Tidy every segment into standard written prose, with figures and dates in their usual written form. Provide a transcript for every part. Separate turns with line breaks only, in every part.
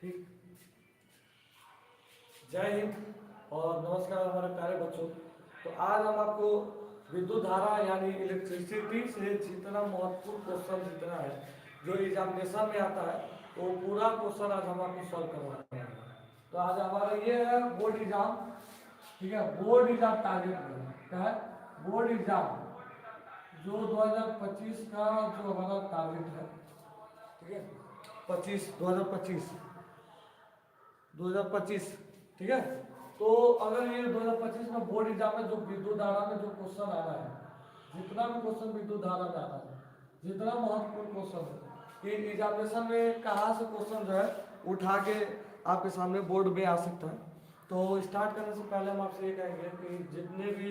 ठीक। जय हिंद और नमस्कार हमारे प्यारे बच्चों। तो आज हम आपको विद्युत धारा यानी इलेक्ट्रिसिटी से जितना महत्वपूर्ण क्वेश्चन जितना है जो एग्जामिनेशन में आता है वो पूरा क्वेश्चन आज हम आपको सॉल्व करवाना है। तो आज हमारा ये है बोर्ड एग्जाम, ठीक है। बोर्ड एग्जाम टारगेट क्या है? बोर्ड एग्जाम जो 2025 का जो हमारा टारगेट है, ठीक है, 2025, ठीक है। तो अगर ये 2025 में बोर्ड एग्जाम में जो विद्युत धारा में जो क्वेश्चन आ रहा है, जितना भी क्वेश्चन विद्युत धारा में आता है, जितना महत्वपूर्ण क्वेश्चन है कि एग्जामिनेशन में कहाँ से क्वेश्चन जो है उठा के आपके सामने बोर्ड में आ सकता है। तो स्टार्ट करने से पहले हम आपसे ये कहेंगे कि जितने भी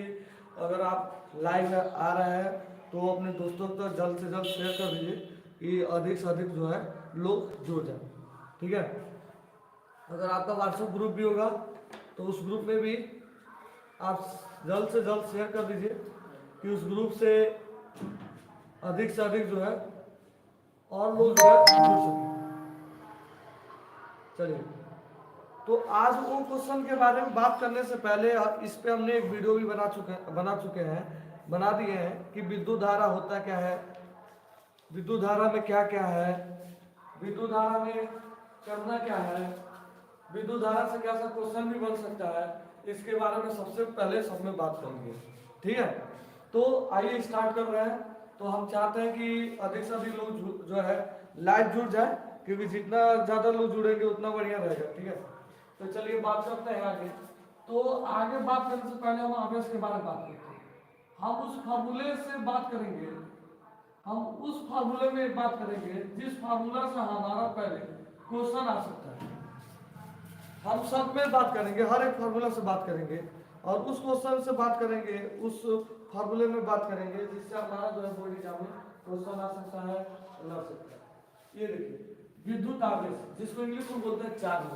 अगर आप लाइव आ रहे हैं तो अपने दोस्तों को जल्द से जल्द शेयर कर दीजिए कि अधिक से अधिक जो है लोग जुड़ जाए, ठीक है। अगर आपका व्हाट्सएप ग्रुप भी होगा तो उस ग्रुप में भी आप जल्द से जल्द शेयर कर दीजिए कि उस ग्रुप से अधिक जो है और लोग जो है जुड़ सकें। चलिए, तो आज वो क्वेश्चन के बारे में बात करने से पहले इस पे हमने एक वीडियो भी बना दिए हैं कि विद्युत धारा होता क्या है, विद्युत धारा में क्या क्या है, विद्युत धारा में करना क्या है, विद्युत धारा से कैसा क्वेश्चन भी बन सकता है, इसके बारे में सबसे पहले सब में बात करेंगे, ठीक है। तो आइए स्टार्ट कर रहे हैं। तो हम चाहते हैं कि अधिक से अधिक लोग जो है लाइव जुड़ जाए, क्योंकि जितना ज़्यादा लोग जुड़ेंगे उतना बढ़िया रहेगा, ठीक है। तो चलिए बात करते हैं आगे। तो आगे बात करने से पहले हम आवेश के बारे में बात करते हैं। हम उस फार्मूले से बात करेंगे, हम उस फार्मूले में बात करेंगे जिस फार्मूला से हमारा पहले क्वेश्चन आ सकता है। हम सब में बात करेंगे, हर एक फार्मूला से बात करेंगे और उस क्वेश्चन से बात करेंगे, उस फार्मूले में बात करेंगे जिससे हमारा जो है बोर्ड एग्जाम में क्वेश्चन आ सकता है, लग सकता है। ये देखिए विद्युत आवेश, जिसको इंग्लिश में बोलते हैं चार्ज,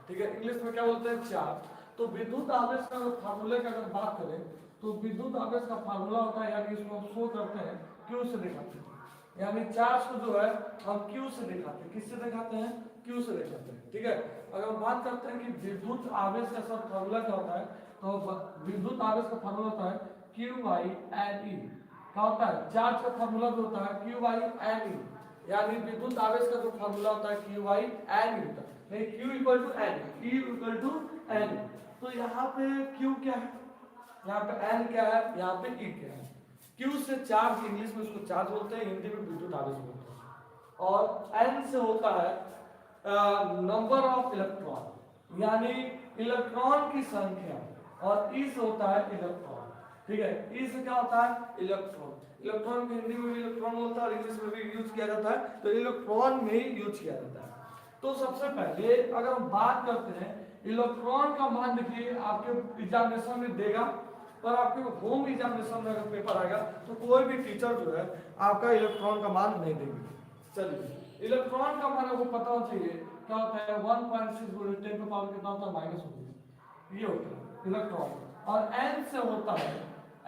ठीक है। इंग्लिश में क्या बोलते हैं? चार्ज। तो विद्युत आवेश का फार्मूले का अगर बात करें तो विद्युत आवेश का फार्मूला होता है, यानी इसको हम शो करते हैं, क्यू से दिखाते हैं। यानी चार्ज को जो है हम क्यू से दिखाते हैं। किससे दिखाते हैं? क्यू से दिखाते हैं, ठीक है। अगर हम बात करते हैं कि विद्युत आवेश का सब फार्मूला क्या होता है, तो विद्युत आवेश का फार्मूला होता है क्यू बाई एन ई। क्या होता है? चार्ज का फार्मूला जो होता है क्यू बाई एन ई, यानी विद्युत आवेश का जो फार्मूला होता है क्यू बाई एन ई होता है। Q equal to N, E equal to N. तो यहाँ पे क्यू क्या है, यहाँ पे एन क्या है, यहाँ पे ई क्या है। क्यू से चार्ज, इंग्लिश में उसको चार्ज बोलते हैं, हिंदी में विद्युत आवेश बोलते हैं। और एन से होता है नंबर ऑफ इलेक्ट्रॉन, यानी इलेक्ट्रॉन की संख्या, और ई से होता है इलेक्ट्रॉन, ठीक है। ई से क्या होता है? इलेक्ट्रॉन। इलेक्ट्रॉन को हिंदी में भी इलेक्ट्रॉन बोलता है और इंग्लिश में भी यूज किया जाता है, तो इलेक्ट्रॉन में ही यूज किया जाता है। तो सबसे पहले अगर हम बात करते हैं इलेक्ट्रॉन का मान, देखिए आपके एग्जामिनेशन में देगा, पर आपके होम एग्जामिनेशन में अगर पेपर आएगा तो कोई भी टीचर जो है आपका इलेक्ट्रॉन का मान नहीं देंगे। चलिए, इलेक्ट्रॉन का मान आपको पता होना चाहिए क्या होता है, 1.6 × 10 की पावर कितना होता है? -1, ये होता है इलेक्ट्रॉन। और एन से होता है,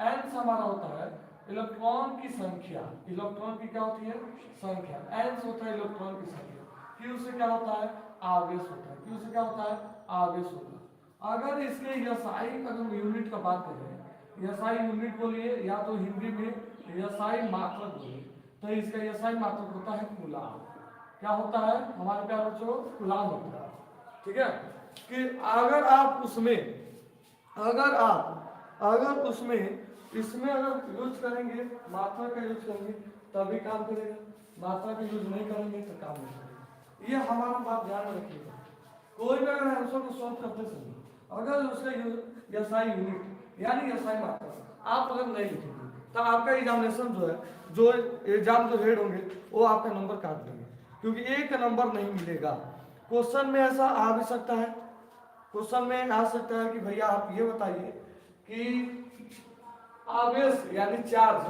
एन से हमारा होता है इलेक्ट्रॉन की संख्या। इलेक्ट्रॉन की क्या होती है? संख्या। एन से होता है इलेक्ट्रॉन की संख्या। क्यू से क्या होता है? आवेश होता है। क्यू से क्या होता है? आवेश होता है। अगर इसके एसआई अगर यूनिट का बात करें, एसआई यूनिट बोलिए या तो हिंदी में एसआई मात्रक बोलिए, तो इसका एसआई मात्रक होता है कूलाम। क्या होता है हमारे प्यारे बच्चों? कूलाम होता है, ठीक है। कि अगर आप इसमें अगर यूज करेंगे, मात्रा का यूज करेंगे तभी काम करेगा, मात्रा का यूज नहीं करेंगे तो काम नहीं करेगा। ये हमारा बात ध्यान में रखिएगा। कोई भी अगर आंसर को सॉल्व करते समय अगर उसका एसआई यूनिट यानी एसआई मात्रा आप अगर नहीं लिखेंगे तो आपका एग्जामिनेशन जो है, जो एग्जाम जो हेड होंगे वो आपका नंबर काट देंगे, क्योंकि एक नंबर नहीं मिलेगा। क्वेश्चन में ऐसा आ भी सकता है, क्वेश्चन में आ सकता है कि भैया आप ये बताइए कि आवेश यानी चार्ज,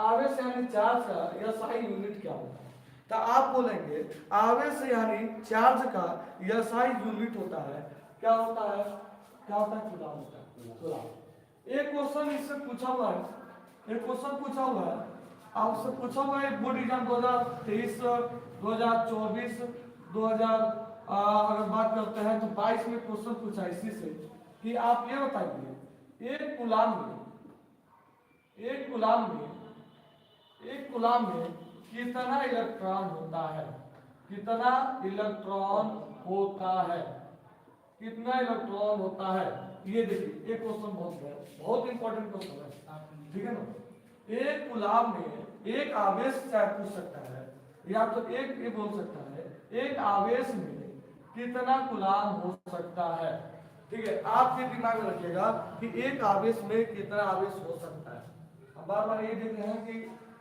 आवेश यानी चार्ज का एसआई यूनिट क्या होता है? तो आप बोलेंगे आवेश यानी चार्ज का एसआई यूनिट होता है, क्या होता है? क्या होता है? कूलाम होता है, कूलाम। एक क्वेश्चन इससे पूछा हुआ है, एक क्वेश्चन पूछा हुआ है, आपसे पूछा हुआ है बोर्ड एग्जाम 2023, 2024, अगर बात करते हैं तो 22 में क्वेश्चन पूछा इसी से कि आप ये बताइए एक कूलाम में कितना इलेक्ट्रॉन होता है, कितना इलेक्ट्रॉन होता है, कितना इलेक्ट्रॉन होता है। ये देखिए एक क्वेश्चन बहुत इंपॉर्टेंट क्वेश्चन है, ठीक है ना। एक कूलाम में एक आवेश चाहे पूछ सकता है, या तो एक ये बोल सकता है एक आवेश में कितना कूलाम हो सकता है, ठीक है। आपके दिमाग में रखिएगा कि एक आवेश में कितना आवेश हो सकता है। अब बार बार ये देख रहे हैं कि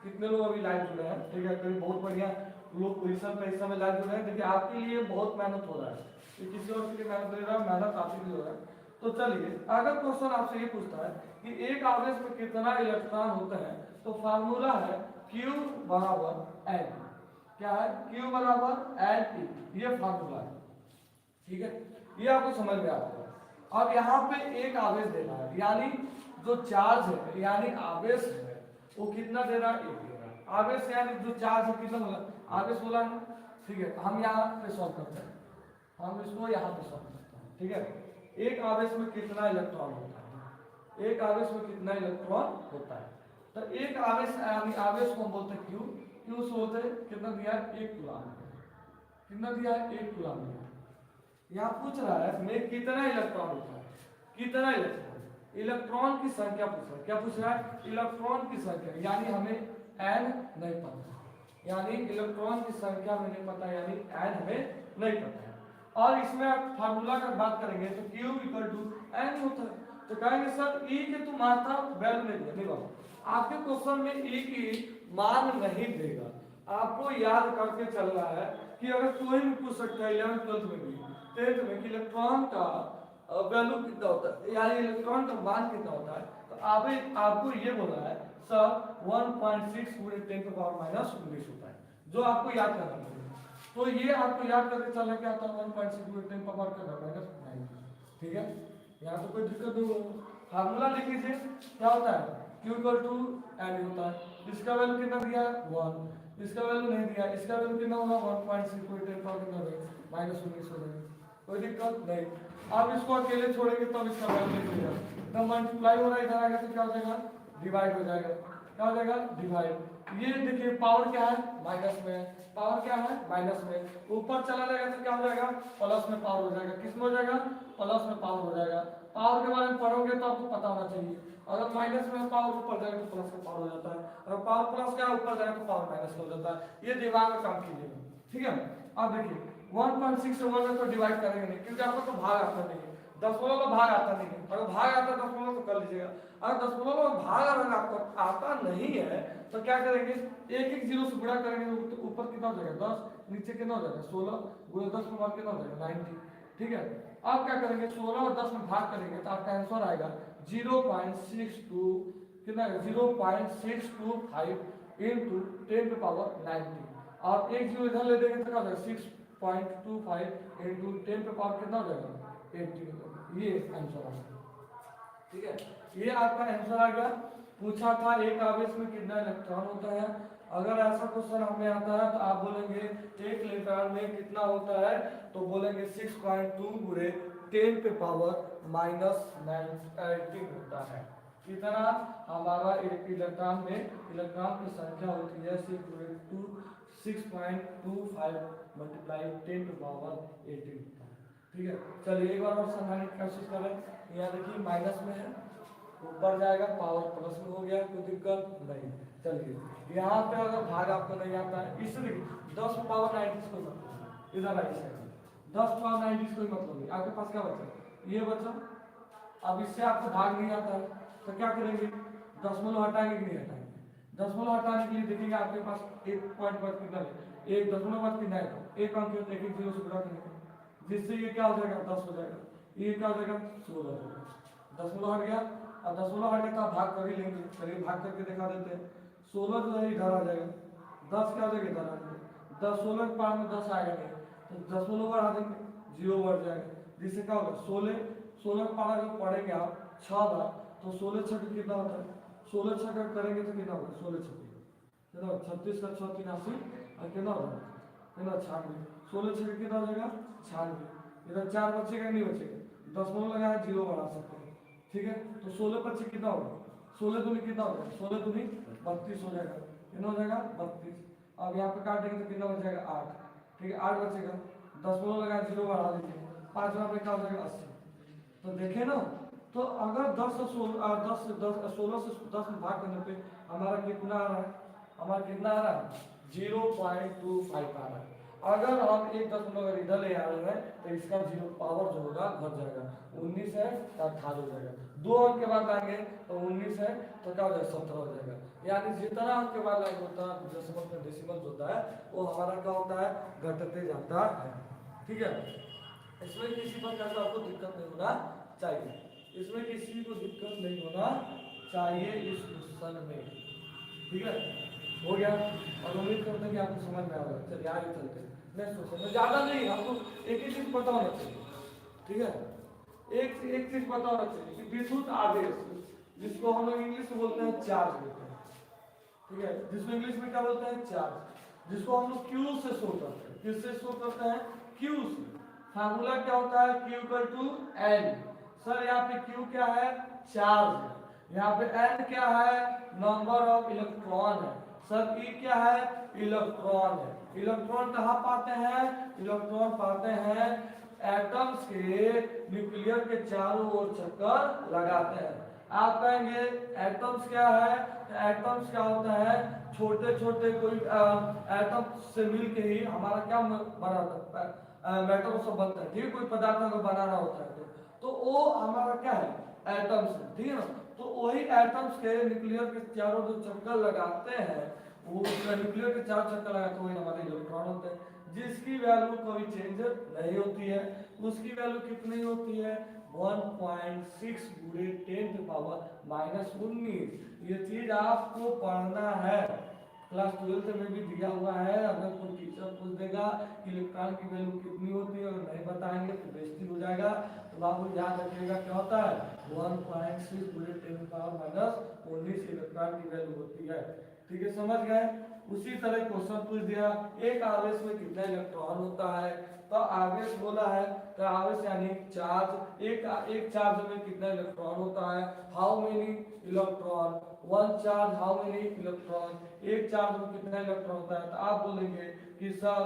कितने लोग अभी लाइव जुड़े हैं, ठीक है। कहीं बहुत बढ़िया लोग पोजिशन पे इस समय लाइव जुड़े हैं। देखिए आपके लिए बहुत मेहनत हो रहा है, ये किसी और के लिए मेहनत नहीं रहा, मेहनत आपके लिए हो रहा है। तो चलिए अगर क्वेश्चन आपसे ये पूछता है कि एक आवेश में कितना इलेक्ट्रॉन होता है, तो फार्मूला है Q बराबर N। क्या है? Q बराबर N, ये फार्मूला है, ठीक है। ये आपको समझ में आता है। अब यहाँ पे एक आवेश दे रहा है, यानी जो चार्ज है यानी आवेश है वो कितना दे रहा है, एक दे रहा है। आवेश यानी जो चार्ज है कितना बोला, आवेश बोला है, ठीक है। हम यहाँ पे सॉल्व करते हैं, हम इसको यहाँ पे सॉल्व करते हैं, ठीक है। एक आवेश में कितना इलेक्ट्रॉन होता है, एक आवेश में कितना इलेक्ट्रॉन होता है। तो एक आवेश यानी आवेश को हम बोलते हैं क्यू, क्यू से होते हैं कितना दिया है, एक कूलाम, कितना दिया है, एक कूलाम दिया। यहाँ पूछ रहा है में कितना इलेक्ट्रॉन होता है, कितना इलेक्ट्रॉन, इलेक्ट्रॉन की संख्या पूछ रहा है। क्या पूछ रहा है, इलेक्ट्रॉन की संख्या, यानी हमें n नहीं पता, यानी इलेक्ट्रॉन की संख्या हमें नहीं पता, यानी n हमें नहीं पता है। और इसमें आप फार्मूला का बात करेंगे तो Q इक्वल टू n होता है। तो कहेंगे सर E के तो मात्रा वैल्यू नहीं दिया, नहीं बाबा आपके क्वेश्चन में E की मान नहीं देगा, आपको याद करके चल रहा है कि अगर कोई भी पूछ सकता है 11th 12th में भी 10th में कि इलेक्ट्रॉन का वैल्यू कितना होता है, यानी इलेक्ट्रॉन का मान कितना होता है, तो आपको ये बोला है सर 1.6 × 10⁻⁻19 होता है, जो आपको याद करना पड़ेगा। तो ये आपको याद करके चलना क्या आता है, 1.6 × 10⁻⁻⁹, ठीक है। यहाँ तो कोई दिक्कत नहीं होगा। फार्मूला लिख लीजिए, क्या होता है, Q इक्वल टू N होता है। इसका वैल्यू कितना दिया है 1, इसका वैल्यू नहीं दिया, इसका वैल्यू कितना होगा 1.6 × 10⁻⁻19 हो जाएगा, कोई दिक्कत नहीं। आप इसको अकेले छोड़ेंगे तब इसका वैल्यू नहीं देगा, तो मल्टीप्लाई हो रहा है इधर आएगा तो क्या हो जाएगा, डिवाइड हो जाएगा, क्या हो जाएगा, डिवाइड। ये देखिए पावर क्या है, माइनस में, पावर क्या है, माइनस में, ऊपर चला जाएगा तो क्या हो जाएगा, प्लस में पावर हो जाएगा। किस में हो जाएगा, प्लस में पावर हो जाएगा। पावर के बारे में पढ़ोगे तो आपको पता होना चाहिए, अगर माइनस में पावर ऊपर जाएगा तो प्लस का पावर हो जाता है, अगर पावर प्लस का ऊपर जाएगा तो पावर माइनस का हो जाता है। ये दिमाग में काम कीजिएगा, ठीक है। अब देखिए 1.6 से 1 में तो डिवाइड करेंगे नहीं, क्योंकि आपको तो भाग आता नहीं है, दशमलव का भाग आता नहीं है। अगर भाग आता दशमलव तो कर लीजिएगा, अगर दशमलव का भाग अगर आपको आता नहीं है तो क्या करेंगे, एक एक जीरो से गुणा करेंगे तो ऊपर कितना हो जाएगा 10, नीचे कितना हो जाएगा 16, गुणा 10 के बाद कितना हो जाएगा 90, ठीक है। अब क्या करेंगे 16 और 10 में भाग करेंगे तो आपका आंसर आएगा 0.62, कितना 0.625 इंटू 10⁻90, और एक जीरो इधर ले देंगे तो क्या हो जाएगा 6.25 इंटू 10⁻ कितना हो जाएगा 80। ये आंसर आ गया, ठीक है। ये आपका आंसर आ गया। पूछा था एक आवेश में कितना इलेक्ट्रॉन होता है। अगर ऐसा क्वेश्चन हमें आता है तो आप बोलेंगे एक इलेक्ट्रॉन में कितना होता है, तो बोलेंगे 6.2 × 10⁻⁻19 होता है। कितना हमारा एक इलेक्ट्रॉन में इलेक्ट्रॉन की संख्या होती है 6.25 × 10⁻18, ठीक है। चलिए एक बार और समझाने की कोशिश करें। यहाँ देखिए माइनस में है, ऊपर जाएगा पावर प्लस में हो गया, कोई दिक्कत नहीं। चलिए यहाँ पे अगर भाग आपको नहीं आता है, इसलिए 10⁻90 कोई मतलब नहीं, इधर आइए 10⁻90 कोई मतलब नहीं। आपके पास क्या बचा, ये बचा। अब इससे आपको भाग नहीं आता है तो क्या करेंगे, दशमलव हटाएंगे कि नहीं हटाएंगे। दशमलव हटाने के लिए देखिएगा आपके पास एक पॉइंट पर कितना है, एक दशमलव बाद कितना है, एक अंक एक एक जीरो से गुणा करेंगे, जिससे ये क्या हो जाएगा 10 हो जाएगा, ये क्या हो जाएगा 16 हो जाएगा। दशमलव हट गया, अब दशमलव हट गया तो आप भाग कर ही लेंगे। चलिए भाग करके दिखा देते हैं। 16 जो है इधर आ जाएगा, 10 क्या हो जाएगा इधर आ जाएगा, 10 16 के पार में 10 आएगा नहीं तो दशमलव बढ़ा देंगे, जीरो बढ़ जाएगा, जिससे क्या होगा 16 के पार अगर पढ़ेंगे आप 6 बार तो 16 छक्के कितना होता है, 16 छक्का करेंगे तो कितना होगा 16 छक्के कितना, 36 का 6 83 और कितना होगा है ना 96। 16 छः कितना हो जाएगा 96। इधर 4 बचेगा नहीं बचेगा, दशमलव लगाया 0 बढ़ा सकते हैं, ठीक है। तो 16 25 कितना होगा, 16 दूनी कितना होगा, 16 दूनी 32 हो जाएगा, कितना हो जाएगा 32। अब यहाँ पे काटेंगे तो कितना बच जाएगा 8, ठीक है 8 बचेगा, दशमलव लगाया 0 बढ़ा दीजिए, 5 में क्या हो जाएगा 80। तो देखे ना, तो अगर 10 से 16 से 10 में भाग करने पे हमारा कितना आ रहा है, हमारा कितना आ रहा है 0.25 आ रहा है। अगर हम एक दशमलव इधर ले आ रहे हैं तो इसका जीरो पावर जो होगा घट जाएगा, 19 है तो 18 हो जाएगा, 2 अंक के बाद लाएंगे तो 19 है तो क्या हो जाएगा 17 हो जाएगा। यानी जितना अंक के बाद लाएंगे उतना दशमलव में डेसिमल होता है वो हमारा क्या होता है घटते जाता है, ठीक है। इसमें किसी प्रकार का आपको दिक्कत नहीं होना चाहिए, इसमें किसी को दिक्कत नहीं होना चाहिए इस क्वेश्चन में, ठीक है। हो गया और उम्मीद करते हैं कि आपको समझ में आ रहा है। चलिए आगे चलते हैं नेक्स्ट क्वेश्चन में, ज्यादा नहीं आपको एक ही चीज पता होना चाहिए, ठीक है। एक चीज पता होना चाहिए कि विद्युत आवेश जिसको हम लोग इंग्लिश में बोलते हैं चार्ज बोलते हैं, ठीक है, जिसको इंग्लिश में क्या बोलते हैं चार्ज, जिसको हम लोग क्यू से शो करते हैं, किससे शो करते हैं क्यू से। फार्मूला क्या होता है Q equal to N। Sir यहाँ पे Q क्या है चार्ज है, यहाँ पे N क्या है नंबर ऑफ इलेक्ट्रॉन है, सर E क्या है इलेक्ट्रॉन है। इलेक्ट्रॉन कहाँ पाते हैं, इलेक्ट्रॉन पाते हैं एटम्स के न्यूक्लियर के चारों ओर चक्कर लगाते हैं। आप कहेंगे एटम्स क्या है, एटम्स क्या होता है छोटे छोटे कोई एटम से मिलके ही हमारा क्या बनाता है मेटल सब बनता है, ठीक है, कोई पदार्थ अगर बनाना होता है तो वो हमारा क्या है एटम्स है, ठीक है ना। तो वही एटम्स के न्यूक्लियर के चारों जो चक्कर लगाते हैं वो न्यूक्लियर के चार चक्कर लगाते हैं वही हमारे इलेक्ट्रॉन होते हैं, जिसकी वैल्यू कभी चेंज नहीं होती है। उसकी वैल्यू कितनी होती है 1.6 गुणे 10⁻⁻19। ये चीज आपको पढ़ना है, क्लास 12 में भी दिया हुआ है। अगर कोई टीचर पूछ देगा इलेक्ट्रॉन की वैल्यू कितनी होती है और नहीं बताएंगे तो बेइज्जती हो जाएगा, तो बाबू याद रखिएगा क्या होता है 1.6 गुणे 10⁻⁻19 इलेक्ट्रॉन की वैल्यू होती है, ठीक है, समझ गए। उसी तरह क्वेश्चन पूछ दिया एक आवेश में कितना इलेक्ट्रॉन होता है, तो आवेश बोला है तो आवेश यानी चार्ज, एक चार्ज में कितना इलेक्ट्रॉन होता है, how many electron, one charge how many electron, एक चार्ज में कितना इलेक्ट्रॉन होता है। तो आप बोलेंगे कि सर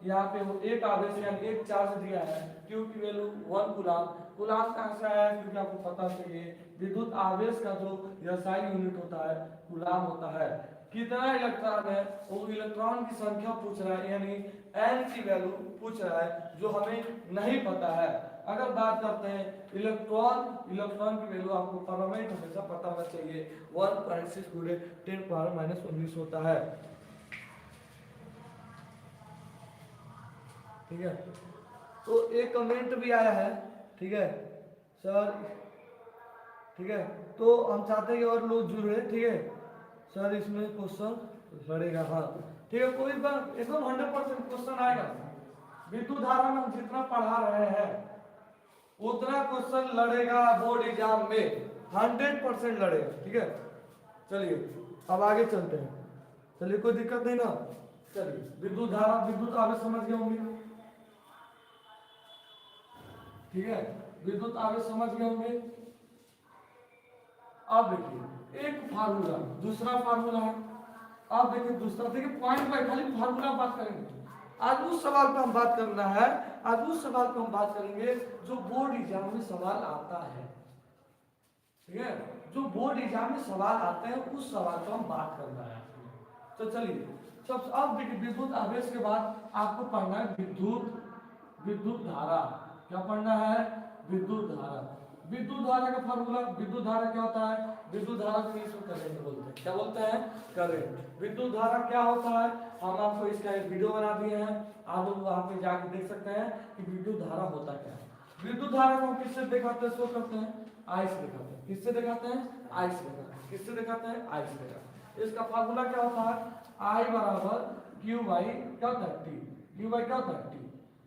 यहाँ पे वो एक आवेश यानी एक चार्ज दिया है क्यू की वैल्यू 1 कूलाम। कूलाम कहाँ से आया है क्योंकि आपको पता चाहिए विद्युत आवेश का जो SI यूनिट होता है कूलाम होता है। कितना इलेक्ट्रॉन है वो इलेक्ट्रॉन की संख्या पूछ रहा है, यानी n की वैल्यू पूछ रहा है जो हमें नहीं पता है। अगर बात करते हैं इलेक्ट्रॉन की वैल्यू आपको परमानेंट हमेशा पता होना चाहिए 1.6 गुणे 10⁻⁻19 होता है, ठीक है। तो एक कमेंट भी आया है, ठीक है सर, ठीक है, तो हम चाहते हैं कि और लोग जुड़े, ठीक है सर इसमें क्वेश्चन लड़ेगा, हाँ ठीक है, कोई बात एकदम 100% क्वेश्चन आएगा। विद्युत धारा में हम जितना पढ़ा रहे हैं उतना क्वेश्चन लड़ेगा बोर्ड एग्जाम में, 100% लड़ेगा, ठीक है। चलिए अब आगे चलते हैं, चलिए कोई दिक्कत नहीं ना। चलिए विद्युत धारा विद्युत आवेश समझ गए होंगे, ठीक है, विद्युत आवेश समझ गए होंगे। अब देखिए एक फार्मूला दूसरा फार्मूला है, अब देखिए दूसरा, देखिए पॉइंट बाय खाली फार्मूला बात करेंगे। आज उस सवाल पर हम बात करना है, आज उस सवाल पर हम बात करेंगे जो बोर्ड एग्जाम में सवाल आता है, ठीक है, जो बोर्ड एग्जाम में सवाल आते हैं उस सवाल पर हम बात करना है। तो चलिए सब अब देखिए विद्युत आवेश के बाद आपको पढ़ना है विद्युत धारा। क्या पढ़ना है विद्युत धारा। विद्युत धारा का फार्मूला, विद्युत धारा क्या होता है, विद्युत धारा को इंग्लिश में करंट बोलते हैं, क्या बोलते हैं करंट। विद्युत धारा क्या होता है हम आपको इसका एक वीडियो बना दिए हैं, आप लोग वहां पे जाके देख सकते हैं कि विद्युत धारा होता क्या है। विद्युत धारा को हम किससे दिखाते हैं, शो करते हैं आई से दिखाते हैं, किससे दिखाते हैं आई से दिखाते हैं, किससे दिखाते हैं आई से दिखाते हैं। इसका फार्मूला क्या होता है आई बराबर क्यू बाई क्या होता है टी, क्यू बाई क्या होता है टी,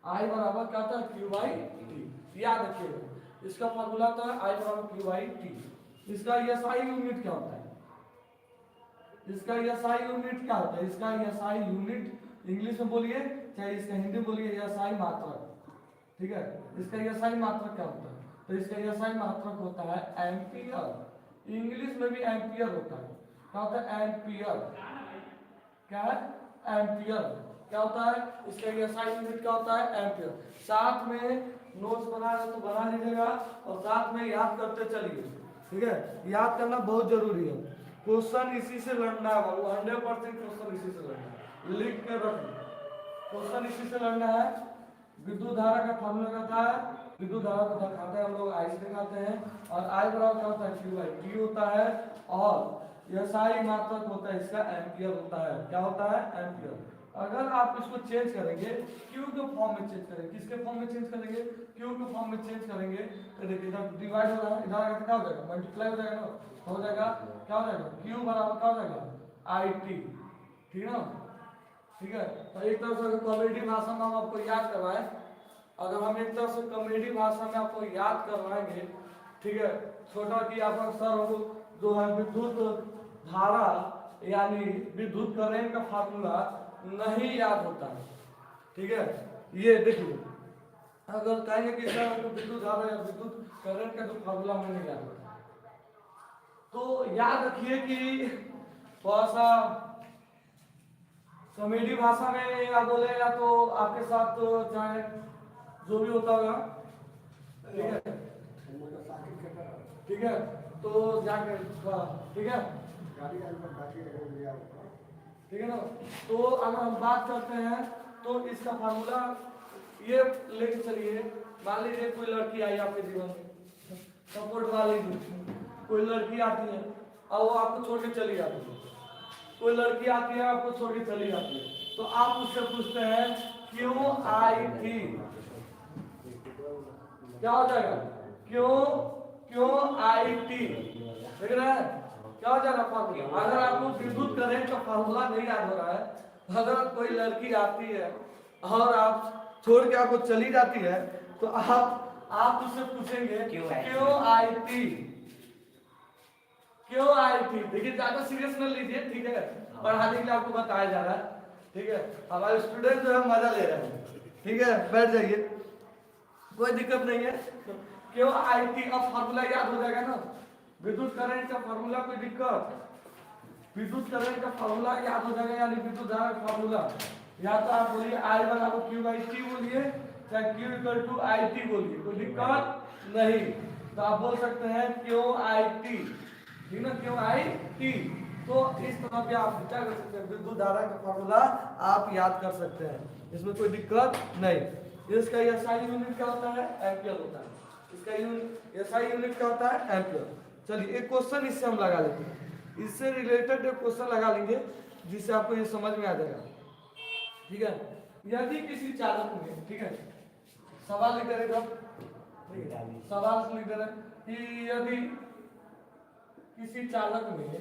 आई बराबर क्या होता है क्यू बाई टी, याद रखिएगा इसका फार्मूला होता है आई बराबर क्यू बाई टी। इसका एसआई यूनिट क्या होता है, इसका एसआई यूनिट क्या होता है, इसका एसआई यूनिट इंग्लिश में बोलिए चाहे इसका हिंदी बोलिए, एसआई मात्रक, ठीक है। इसका एसआई मात्रक क्या होता है? तो इसका एसआई मात्रक होता है एम्पियर। इंग्लिश में भी एम्पियर होता है। क्या होता है? एम्पियर। क्या है? एम्पियर। क्या होता है? इसका एसआई यूनिट क्या होता है? एम्पियर। साथ में नोट्स बना रहे तो बना लीजिएगा और साथ में याद करते चलिए, ठीक है। याद करना बहुत जरूरी है। क्वेश्चन इसी से लड़ना है बाबू, 100% क्वेश्चन इसी से लड़ना है, लिख के रख। क्वेश्चन इसी से लड़ना है। विद्युत धारा का फॉर्मूला क्या है? विद्युत धारा को दिखाते हैं हम लोग, आई से दिखाते हैं। और आई बराबर क्या होता है? क्यू बाई टी होता है। और एसआई मात्रक होता है इसका एम्पियर होता है। क्या होता है? एम्पियर। अगर आप इसको चेंज करेंगे, क्यू के फॉर्म में चेंज करेंगे, किसके फॉर्म में चेंज करेंगे? क्यू के फॉर्म में चेंज करेंगे तो देखिए इधर डिवाइड हो रहा है, इधर आगे क्या हो जाएगा? मल्टीप्लाई हो जाएगा ना, हो जाएगा। क्या हो जाएगा? क्यू बराबर क्या हो जाएगा? आई टी, ठीक है ना। ठीक है, तो एक तरह से कॉमेडी भाषा में हम आपको याद करवाएं, अगर हम एक तरह से कॉमेडी भाषा में आपको याद करवाएंगे, ठीक है, छोटा कि आपका सर हमको जो है विद्युत धारा यानी विद्युत करंट का फार्मूला नहीं याद होता है, ठीक है। ये देखिए, अगर कहेंगे कि सर हमको विद्युत धारा या विद्युत करंट का जो फार्मूला हमें नहीं याद होता, तो याद रखिए कि थोड़ा सा कॉमेडी भाषा में या बोले या तो आपके साथ तो चाहे जो भी होता होगा, ठीक है, ठीक है, तो जाके ठीक है, ठीक है ना। तो अगर हम बात करते हैं तो इसका फार्मूला ये लेके चलिए। मान लीजिए कोई लड़की आई आपके जीवन में, सपोर्ट वाली कोई लड़की आती है और वो आपको छोड़ के चली जाती है। कोई लड़की आती है आपको छोड़ के चली जाती है, तो आप उससे पूछते हैं क्यों आई थी? क्या हो जाएगा? क्यों आई थी? देख रहे हैं क्या हो जाएगा फार्मूला? अगर आपको विद्युत करंट का फार्मूला नहीं याद हो रहा है, अगर कोई लड़की आती है और आप छोड़ के आपको चली जाती है, तो आप उससे पूछेंगे क्यों आई थी? क्यों आई थी? देखिए ज्यादा सीरियस न लीजिए, ठीक है, पढ़ाने के लिए आपको बताया जा रहा है, ठीक है। हमारे स्टूडेंट जो है मजा ले रहे हैं, ठीक है, बैठ जाइए, कोई दिक्कत नहीं है। क्यों आई थी? अब फार्मूला याद हो जाएगा ना, विद्युत करंट का फार्मूला। कोई दिक्कत? विद्युत करंट का फार्मूला याद हो जाएगा, यानी विद्युत धारा का फार्मूला। या तो आप बोलिए आई बराबर क्यू बाई टी बोलिए, चाहे Q equal to I T बोलिए, कोई दिक्कत नहीं। तो आप बोल सकते हैं क्यों आई टी, ठीक ना, क्यों आई टी। तो इस तरह के आप क्या कर सकते हैं, विद्युत धारा का फार्मूला आप याद कर सकते हैं, इसमें कोई दिक्कत नहीं। इसका एसआई यूनिट क्या होता है? एम्पियर होता है। इसका एसआई यूनिट क्या होता है? एम्पियर। चलिए एक क्वेश्चन इससे हम लगा लेते हैं, इससे रिलेटेड एक क्वेश्चन लगा लेंगे जिससे आपको ये समझ में आ जाएगा, ठीक है। यदि किसी चालक में, ठीक है, सवाल लिख दे रहे, सवाल लिख दे रहे कि यदि किसी चालक में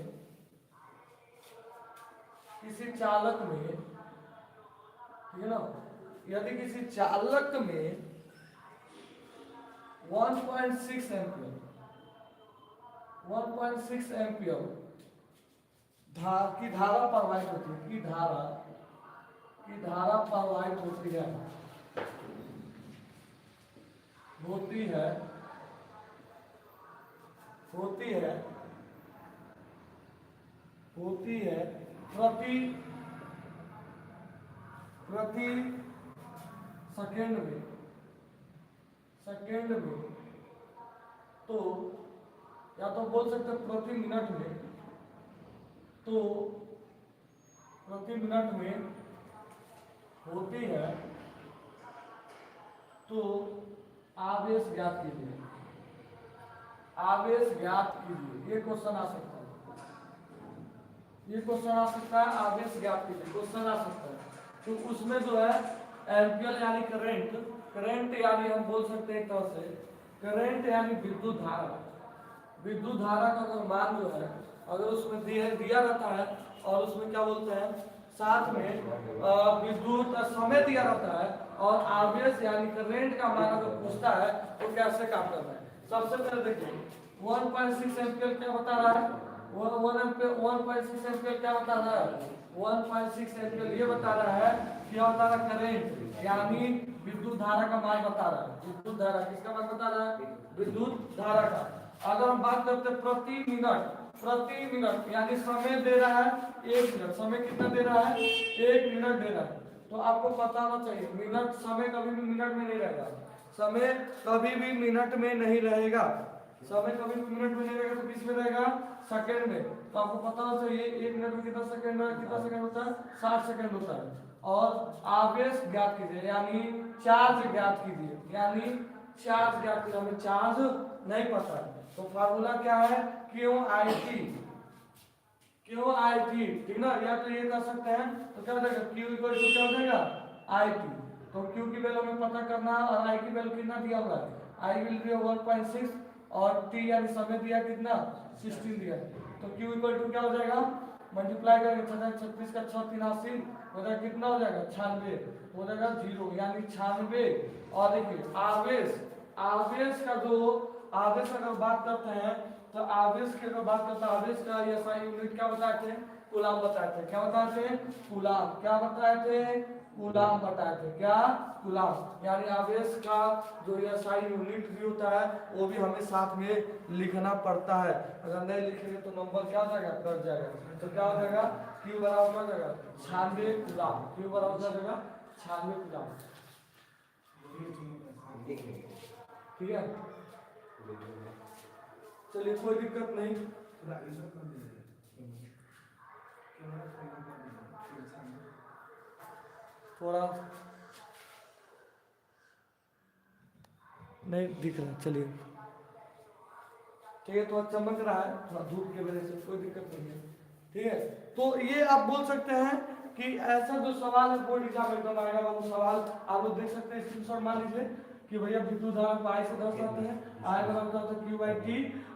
1.6 एम्पियर की धारा प्रवाहित होती है, की धारा प्रवाहित होती है प्रति सेकेंड में, तो या तो बोल सकते हैं प्रति मिनट में, तो प्रति मिनट में होती है, तो आवेश ज्ञात कीजिए। ये क्वेश्चन आ सकता है, आवेश ज्ञात कीजिए क्वेश्चन आ सकता है। तो उसमें जो है एम्पियर यानी करंट यानी हम बोल सकते हैं एक तरह से करंट यानी विद्युत धारा का अगर मान जो है अगर उसमें दिया रहता है और उसमें क्या बोलते हैं साथ में विद्युत समय दिया रहता है और आवेश यानी करंट का मान अगर पूछता है तो कैसे काम करता है। सबसे पहले देखिए 1.6 एम्पियर क्या बता रहा है? 1.6 एम्पियर क्या बता रहा है? 1.6 एम्पियर ये बता रहा है, क्या बता रहा है? करंट यानी विद्युत धारा का मान बता रहा है। विद्युत धारा किसका मान बता रहा है? विद्युत धारा का। अगर हम बात करते हैं प्रति मिनट यानी समय दे रहा है 1 मिनट। समय कितना दे रहा है? 1 मिनट दे रहा है। तो आपको पता होना चाहिए मिनट, समय कभी भी मिनट में नहीं रहेगा। समय कभी भी मिनट में नहीं रहेगा। समय कभी भी मिनट में नहीं रहेगा तो किस में रहेगा? सेकंड में। तो आपको पता होना चाहिए 1 मिनट में कितना सेकंड होता है? 60 सेकंड होता है। और आवेश ज्ञात कीजिए यानी चार्ज ज्ञात कीजिए, हमें चार्ज नहीं पता है। तो फार्मूला क्या है? QIT, ठीक ना? या तो ये कर सकते हैं, तो क्या हो जाएगा? Q इक्वल टू क्या हो जाएगा? IT। तो Q की वैल्यू हमें पता करना है और I की वैल्यू कितना दिया हुआ है? I विल बी 1.6 और T यानी समय दिया कितना? 16 दिया। तो Q इक्वल टू क्या हो जाएगा? मल्टीप्लाई करेंगे 36 का 6 83 हो जाएगा, कितना हो जाएगा? 96 हो जाएगा 0 यानी 96। और देखिए आवेश का जो आवेश अगर बात करते हैं तो आवेश की अगर बात करते हैं, आवेश का SI यूनिट क्या बताते हैं? कूलाम बताते हैं। क्या बताते हैं? कूलाम। क्या बताते हैं? कूलाम बताते हैं। क्या? कूलाम। यानी आवेश का जो SI यूनिट भी होता है वो भी हमें साथ में लिखना पड़ता है। अगर नहीं लिखेंगे तो नंबर क्या हो जाएगा? कट जाएगा। तो क्या हो जाएगा? Q बराबर हो जाएगा 96 कूलाम। Q बराबर हो जाएगा 96 कूलाम। ठीक है, चलिए कोई दिक्कत नहीं। थोड़ा नहीं दिख रहा, चलिए ठीक है। थोड़ा चमक रहा है थोड़ा धूप की वजह से, कोई दिक्कत नहीं है। ठीक है, तो ये आप बोल सकते हैं कि ऐसा जो सवाल है बोर्ड एग्जाम एकदम आएगा, वो सवाल आप लोग देख सकते हैं। स्क्रीनशॉट मान लीजिए कि भैया विद्युत धारा को I से दर्शाते हैं, I बराबर होता है QIT।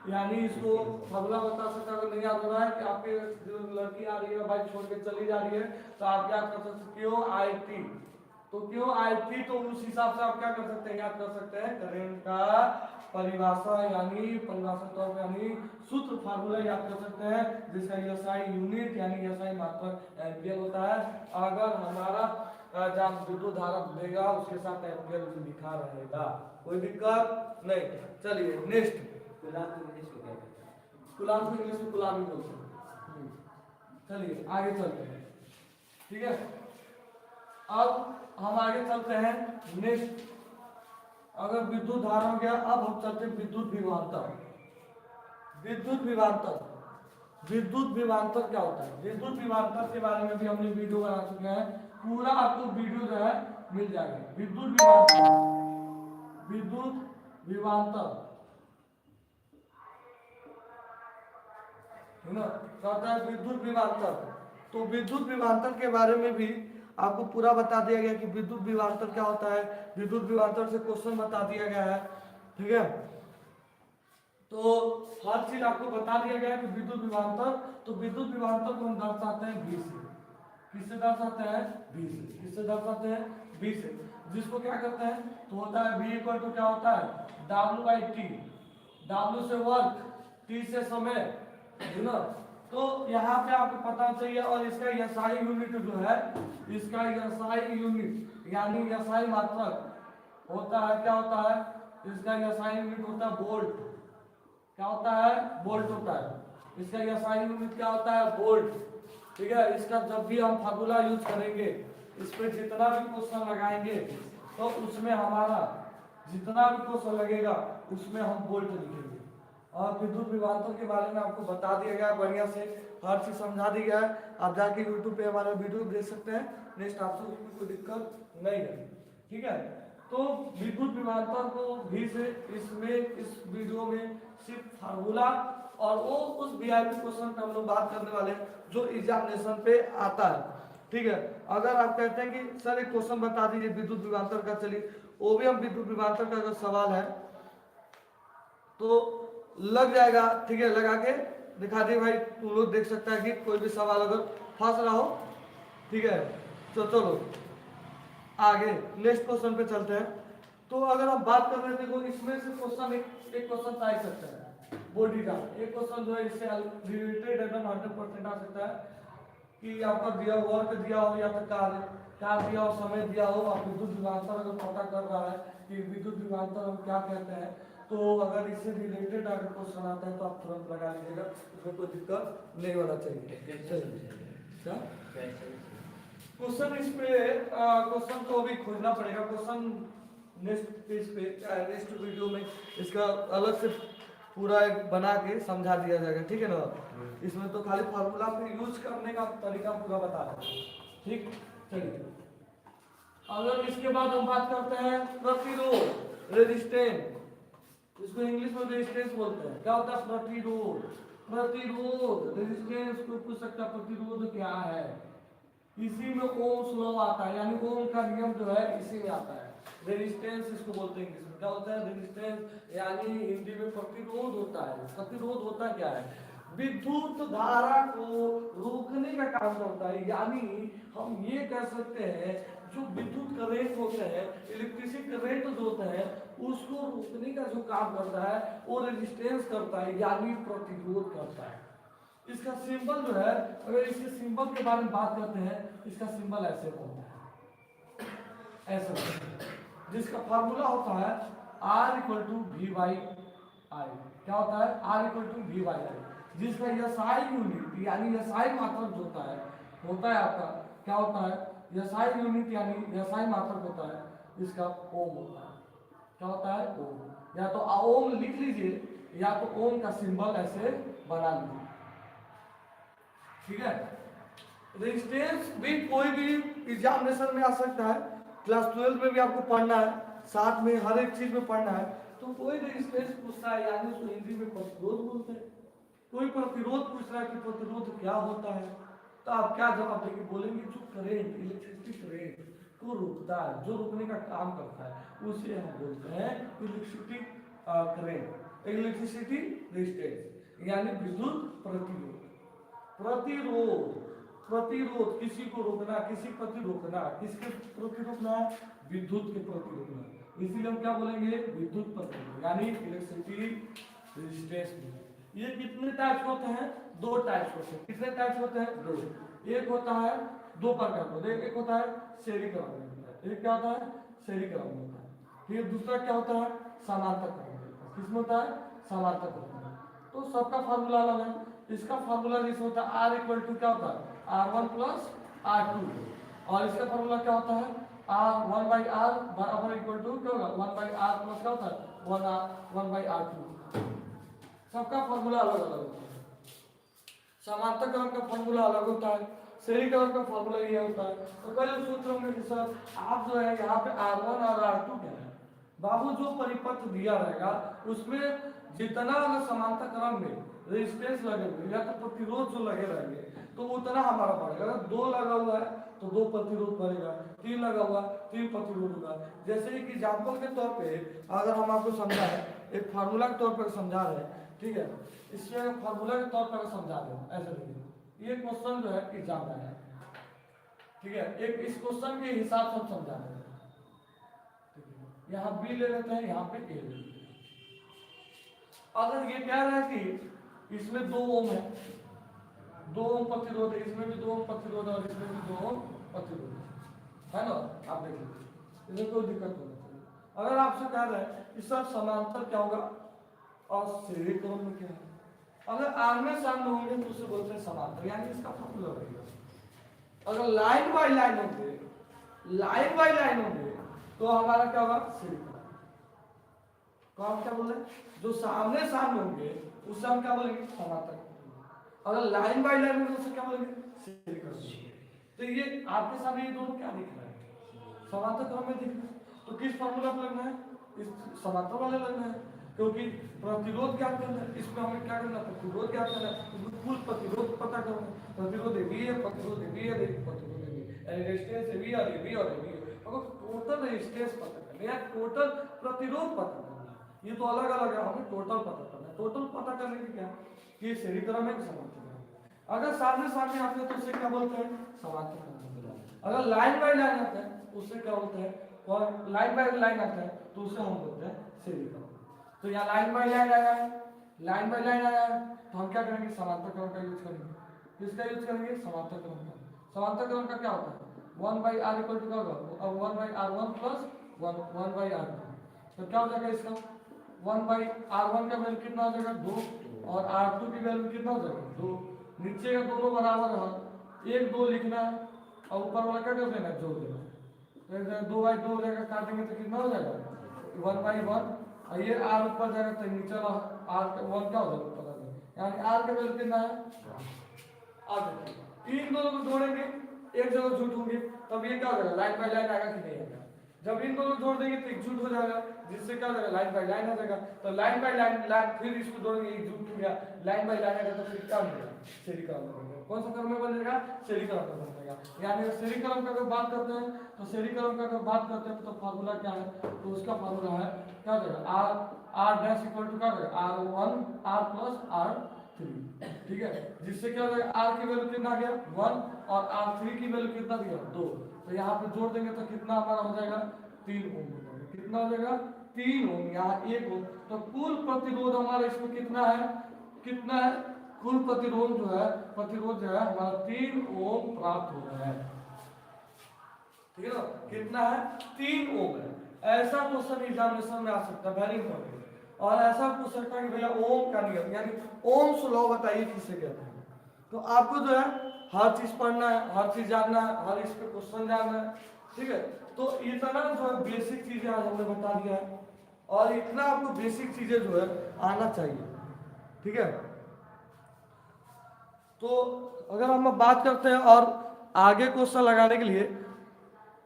यानी इसको फॉर्मूला बता सकते हैं। अगर नहीं याद हो रहा है कि आपके जो लड़की आ रही है बाइक छोड़ के चली जा रही है तो आप क्या कर सकते? QIT। तो QIT तो उस हिसाब से आप क्या कर सकते हैं? याद कर सकते हैं करंट का परिभाषा यानी परिभाषा तौर पर यानी सूत्र फार्मूला याद कर सकते हैं, जिसका SI यूनिट यानी SI मात्रक एम्पियर होता है। अगर हमारा जब विद्युत धारा देगा उसके साथ एम्पियर लिखा रहेगा, कोई दिक्कत नहीं। चलिए नेक्स्ट, कूलाम को इंग्लिश में कूलाम ही बोलते हैं। चलिए आगे चलते हैं। ठीक है, अब हम आगे चलते हैं नेक्स्ट। अगर विद्युत धारा हो गया, अब हम चलते हैं विद्युत विभवांतर। विद्युत विभवांतर क्या होता है? विद्युत विभवांतर के बारे में भी हमने वीडियो बना चुके हैं, पूरा आपको वीडियो जो है मिल जाएगा। विद्युत विभवांतर है ना, कहता है विद्युत विभवांतर। तो विद्युत विभवांतर के बारे में भी आपको पूरा बता दिया गया कि विद्युत विभवांतर क्या होता है। विद्युत विभवांतर से क्वेश्चन बता दिया गया है। ठीक है, तो हर चीज आपको बता दिया गया है कि विद्युत विभवांतर। तो विद्युत विभवांतर को हम दर्शाते हैं V से। किससे दर्शाते हैं? V से। किससे दर्शाते हैं? V से। जिसको क्या करते हैं तो होता है V इक्वल टू क्या होता है? W/T। W से वर्क, T से समय, है ना। तो यहाँ पे आपको पता चाहिए। और इसका SI यूनिट जो है, इसका SI यूनिट यानी SI मात्रक होता है, क्या होता है? इसका SI यूनिट होता है वोल्ट। क्या होता है? वोल्ट होता है। इसका SI यूनिट क्या होता है? वोल्ट। ठीक है, इसका जब भी हम फार्मूला यूज करेंगे, इस पे जितना भी क्वेश्चन लगाएंगे तो उसमें हमारा जितना भी क्वेश्चन लगेगा उसमें हम वोल्ट लिखेंगे। और विद्युत विभवांतर के बारे में आपको बता दिया गया बढ़िया से, हर चीज समझा दी गया है। आप जाके YouTube पे हमारा वीडियो देख सकते हैं। नेक्स्ट आपसे कोई दिक्कत नहीं है। ठीक है, तो विद्युत विभवांतर को भी से इसमें इस वीडियो में सिर्फ फार्मूला और वो उस VIP क्वेश्चन पे हम लोग बात करने वाले हैं जो एग्जामिनेशन पे आता है। ठीक है, अगर आप कहते हैं कि सर एक क्वेश्चन बता दीजिए विद्युत विभवांतर का, चलिए वो भी हम विद्युत विभवांतर का अगर सवाल है तो लग जाएगा। ठीक है, लगा के दिखा दिए भाई, तुम लोग देख सकता है कि कोई भी सवाल अगर फंस रहा हो। ठीक है, तो चलो आगे नेक्स्ट क्वेश्चन पे चलते हैं। तो अगर हम बात कर रहे थे तो इसमें से क्वेश्चन एक क्वेश्चन आ ही सकता है। बॉडी का। एक क्वेश्चन जो है इससे रिलेटेड एकदम 100% आ सकता है कि आपका दिया वर्क दिया हो या तो कार्य दिया हो, समय दिया हो, आप विद्युत विभवांतर अगर पता कर रहा है कि विद्युत विभवांतर हम क्या कहते हैं, तो अगर इससे रिलेटेड अगर क्वेश्चन आता है तो आप तुरंत लगा लीजिएगा, उसमें कोई दिक्कत नहीं होना चाहिए। क्या क्वेश्चन इस पे क्वेश्चन तो अभी खोजना पड़ेगा, क्वेश्चन नेक्स्ट पेज पे नेक्स्ट वीडियो में इसका अलग से पूरा एक बना के समझा दिया जाएगा, ठीक है ना। इसमें तो खाली फार्मूला पे यूज करने का तरीका पूरा बता दें, ठीक। चलिए अगर इसके बाद हम बात करते हैं प्रतिरोध, रेजिस्टेंस, इसको इंग्लिश में रेजिस्टेंस बोलते हैं। क्या होता है प्रतिरोध? प्रतिरोध रेजिस्टेंस को पूछ सकता है प्रतिरोध क्या है। इसी में ओम्स लॉ आता है, यानी ओम का नियम जो है इसी में आता है। रेजिस्टेंस इसको बोलते हैं इंग्लिश में। क्या होता है रेजिस्टेंस? यानी हिंदी में प्रतिरोध होता है। प्रतिरोध होता क्या है? विद्युत धारा को रोकने का काम करता है, यानी हम ये कह सकते हैं जो विद्युत करंट होते हैं, इलेक्ट्रिसिटी करंट जो होता है, उसको रोकने का जो काम करता है वो रेजिस्टेंस करता है, यानी प्रतिरोध करता है। इसका सिंबल जो है, अगर इसके सिंबल के बारे में बात करते हैं, इसका सिंबल ऐसे होता है, ऐसे होता है, जिसका फार्मूला होता है R equal to V by I. क्या होता है? R equal to V by I, जिसका SI यूनिट यानी SI मात्रक होता है आपका, क्या होता है? SI यूनिट यानी SI मात्रक होता है, इसका ओम होता है। क्या होता है? ओम। या तो ओम लिख लीजिए या तो ओम का सिंबल ऐसे बना लीजिए, ठीक है। रेजिस्टेंस भी कोई भी एग्जामिनेशन में आ सकता है, क्लास 12 में भी आपको पढ़ना है, साथ में हर एक चीज में पढ़ना है। तो कोई रेजिस्टेंस पूछता है, यानी उसको हिंदी में प्रतिरोध बोलते हैं। कोई प्रतिरोध पूछ रहा है कि प्रतिरोध क्या होता है, तो आप क्या जवाब देंगे? बोलेंगे जो करंट, इलेक्ट्रिसिटी करंट को रोकता है, जो रोकने का काम करता है, उसे हम बोलते हैं इलेक्ट्रिसिटी करंट, इलेक्ट्रिसिटी रेजिस्टेंस, यानी विद्युत प्रतिरोध। प्रतिरोध, प्रतिरोध किसी को रोकना, किसी प्रति रोकना, किसके प्रति रोकना? विद्युत के प्रति रोकना, इसीलिए हम क्या बोलेंगे? विद्युत प्रतिरोध, यानी इलेक्ट्रिसिटी रेजिस्टेंस। ये कितने टाइप्स होते हैं? दो टाइप्स होते हैं। कितने टाइप्स होते हैं? दो। एक होता है दो प्रकार का, एक होता है शेरिक्रम, एक क्या होता है? शेरिक्रम होता है। फिर दूसरा क्या होता है? समांतर क्रम। किसमें होता है? समांतर क्रम। तो सबका फार्मूला अलग है। इसका फार्मूला जैसे होता है R इक्वल टू क्या होता है? R1 प्लस R2, और इसका फार्मूला क्या होता है? R1 बाई R बराबर इक्वल टू क्या होगा? 1 बाई R प्लस क्या होता है? 1 बाई R2। सबका फार्मूला अलग अलग होता है। समांतर क्रम का फार्मूला अलग होता है, श्रेणी क्रम का फार्मूला ये होता है। तो पहले सोच रहे होंगे कि सर आप जो है यहाँ पे R1 और R2 क्या है? बाबू जो परिपथ दिया रहेगा उसमें जितना अगर समांतर क्रम में रेजिस्टेंस लगे हुए या तो प्रतिरोध जो लगे रहेंगे तो उतना हमारा बढ़ेगा। अगर 2 लगा हुआ है तो 2 प्रतिरोध बढ़ेगा, 3 लगा हुआ 3 प्रतिरोध होगा। जैसे एक एग्जाम्पल के तौर पे अगर हम आपको समझा है, एक फार्मूला के तौर पर समझा रहे हैं, ठीक है, इसमें फार्मूला के तौर पर समझा रहे हैं, ऐसे देखिए ये क्वेश्चन जो है एग्जाम में है, ठीक है, एक इस क्वेश्चन के हिसाब से हम समझा रहे हैं। यहाँ बी ले लेते हैं, यहाँ पे ए ले लेते हैं। अगर ये कह रहा है कि इसमें 2 ओम है, 2 ओम प्रतिरोध है, इसमें भी 2 ओम प्रतिरोध है और इसमें भी 2 ओम प्रतिरोध है ना, आप देखिए इसमें कोई दिक्कत नहीं है। अगर आपसे कह रहे हैं कि सर समांतर क्या होगा और श्रेणी क्रम में क्या है, अगर आमने सामने होंगे तो उसे बोलते हैं समांतर, यानी इसका फार्मूला रहेगा। अगर लाइन बाय लाइन होंगे, लाइन बाय लाइन होंगे तो हमारा क्या होगा? श्रेणी क्रम। तो हम क्या बोल रहे हैं? जो सामने सामने होंगे उससे हम क्या बोलेंगे? समांतर। अगर लाइन बाय लाइन होंगे उससे क्या बोलेंगे? श्रेणी क्रम। तो ये आपके सामने ये दोनों क्या दिख रहा है? समांतर क्रम में दिख रहा है। तो किस फार्मूला पर लगना है? इस समांतर वाले लगना है, क्योंकि प्रतिरोध क्या करना है, इसमें हमें क्या करना है? प्रतिरोध क्या करना है? कुल प्रतिरोध पता करना है। प्रतिरोध भी है, प्रतिरोध भी है, प्रतिरोध भी है, रेजिस्टेंस भी और ये भी और ये भी है। अगर टोटल रेजिस्टेंस पता करना है या टोटल प्रतिरोध पता करना है, ये तो अलग अलग है, हमें टोटल पता करना है। टोटल पता करने के क्या कि श्रेणी क्रम है कि समांतर क्रम। अगर सामने सामने आते हैं तो उसे क्या बोलते हैं? समांतर क्रम। अगर लाइन बाय लाइन आता है उससे क्या बोलते हैं? और लाइन बाय लाइन आता है तो उसे हम बोलते हैं श्रेणी क्रम। तो यहाँ लाइन बाय लाइन आया है, लाइन बाय लाइन आया है तो हम क्या करेंगे, समांतर क्रम का यूज करेंगे। किसका यूज करेंगे, समांतर क्रम का। समांतर क्रम का क्या होता है, 1/r इक्वल टू क्या होगा, अब 1/r1 प्लस 1/r2। तो क्या हो जाएगा इसका, 1/r1 का वैल्यू कितना हो जाएगा 2 और r2 की वैल्यू कितना हो जाएगा 2। नीचे का दोनों बराबर है, 1 2 लिखना है और ऊपर वाला क्या कर देना है, जोड़ देना है। तो 2/2 हो जाएगा, काटेंगे तो कितना हो जाएगा 1/1 और ये r ऊपर जाएगा तो नीचे वाला r का 1 क्या हो जाएगा ऊपर आ जाएगा, यानी r का वैल्यू कितना है आ। इन दोनों को जोड़ेंगे, एक जगह जुट होंगे, तब ये क्या हो जाएगा, लाइन बाय लाइन आएगा कि नहीं आएगा। जब इन दोनों जोड़ देंगे तो एकजुट हो जाएगा, जिससे क्या हो जाएगा, लाइन बाय लाइन हो जाएगा। तो लाइन बाय लाइन फिर इसको जोड़ेंगे, एकजुट हो गया, लाइन बाय लाइन आएगा तो फिर क्या मिलेगा, श्रेणीक्रम बनेगा। कौन सा क्रम में बनेगा, श्रेणीक्रम में बनेगा। यानी श्रेणीक्रम का अगर बात करते हैं तो श्रेणीक्रम का अगर बात करते हैं तो फार्मूला क्या है, तो उसका फार्मूला है क्या हो जाएगा, r डैश इक्वल टू क्या हो जाएगा, r1 r प्लस r3, ठीक है। जिससे क्या हो जाएगा, r की वैल्यू कितना आ गया 1 और r3 की वैल्यू कितना दिया 2। तो यहाँ पे जोड़ देंगे तो कितना हमारा हो जाएगा 3 ओम हो जाएगा। कितना हो जाएगा 3 ओम, यहाँ 1 ओम। तो कुल प्रतिरोध हमारा इसमें कितना है, कितना है, कुल प्रतिरोध जो है, प्रतिरोध जो है हमारा 3 ओम प्राप्त हो रहा है, ठीक है ना। कितना है 3 ओम है। ऐसा क्वेश्चन एग्जामिनेशन में आ सकता है, वेरी इंपॉर्टेंट। और ऐसा पूछ सकता है कि भैया ओम का नियम यानी ओम्स लॉ बताइए किसे कहते हैं। तो आपको जो है हर चीज पढ़ना है, हर चीज जानना है, हर इस पे क्वेश्चन जानना है, ठीक है। तो इतना जो है बेसिक चीजें आज हमने बता दिया है और इतना आपको बेसिक चीजें जो है आना चाहिए, ठीक है। तो अगर हम बात करते हैं और आगे क्वेश्चन लगाने के लिए,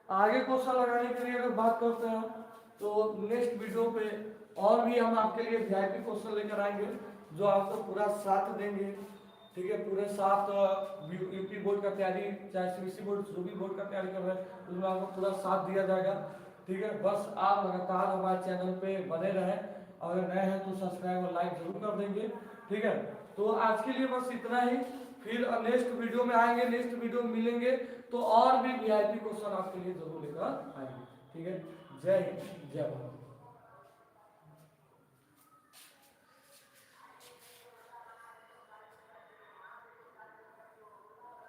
अगर बात करते हैं तो नेक्स्ट वीडियो पे और भी हम आपके लिए वीआईपी क्वेश्चन लेकर आएंगे जो आपको पूरा साथ देंगे, ठीक है। पूरे साथ यूपी बोर्ड का तैयारी, चाहे सीबीएसई बोर्ड, जो भी बोर्ड का तैयारी कर रहे हैं उसमें आपको पूरा साथ दिया जाएगा, ठीक है। बस आप लगातार हमारे चैनल पे बने रहें, अगर नए हैं तो सब्सक्राइब और लाइक जरूर कर देंगे, ठीक है। तो आज के लिए बस इतना ही, फिर नेक्स्ट वीडियो में आएंगे, नेक्स्ट वीडियो में मिलेंगे तो और भी वीआईपी क्वेश्चन आपके लिए जरूर लेकर आएंगे, ठीक है। जय हिंद, जय भारत।